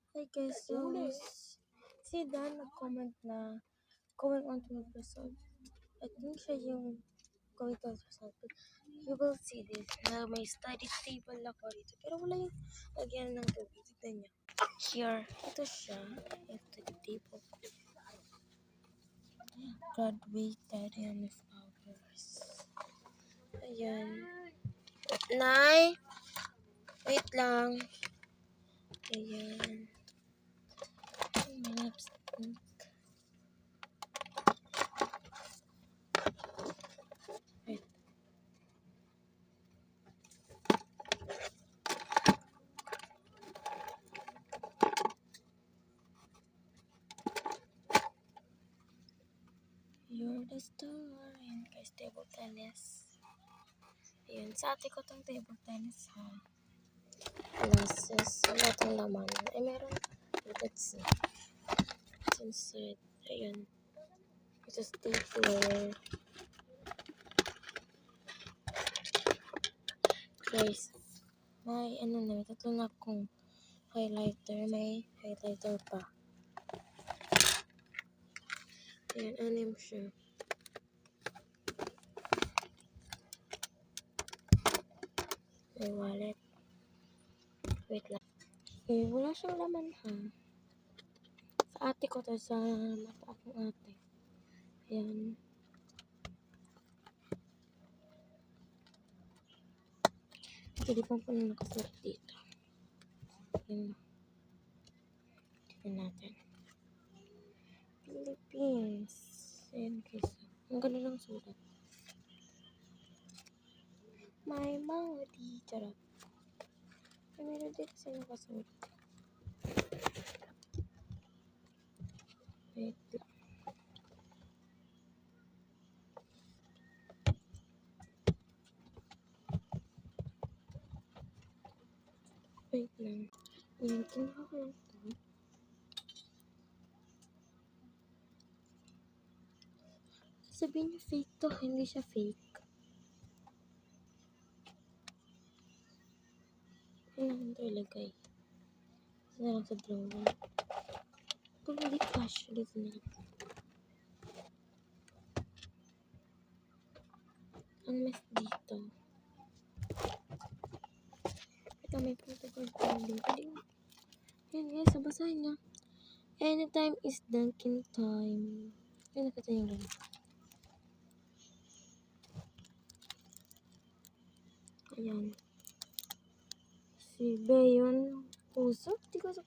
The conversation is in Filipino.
Hi guys, so si Dan nag-comment na going on to episode. I think siya yung going to episode. But you will see this na may study table ako dito. Pero wala yung lagyan ng tubig. Tignan niyo. Here, ito siya. Yung study table. Graduated and flowers. Ayan. Nay! Wait lang. Ayan. May lipstick. Wait. You're the star. Ayan guys, table tennis. Ayan, sa ate ko tong table tennis ha. Glasses. Wala itong laman. Ay, meron. Let's see. It's inside. Ayan. It's a stapler. Guys, may ano na. Tatlo na akong highlighter. May highlighter pa. Ayan, anim siya. May wallet. Wait lang. Okay, wala siyang laman ha. Sa ate ko to, sa mata akong ate. Ayan. Pwede pang po na nakasulat dito. Ayan. Tignan natin. Philippines. Ayan guys. Ang ganda lang sulat. May mga di. Charot. Ay, meron din kasi nakasulat. Wait lang. Wait lang. Ayan, kinuha ko lang ito. Sabihin niyo fake to. Hindi siya fake. Ayan, ito ilagay. Ito na lang sa drawer. Ito hindi cash. Dito na lang. Ang mess dito. Ito may protocol pending. Ayan guys, sabasahin niya. Anytime is Dunkin' time. Ayan, nakita niyo lang. Ayan. Si Bayon Puso. Di ko sa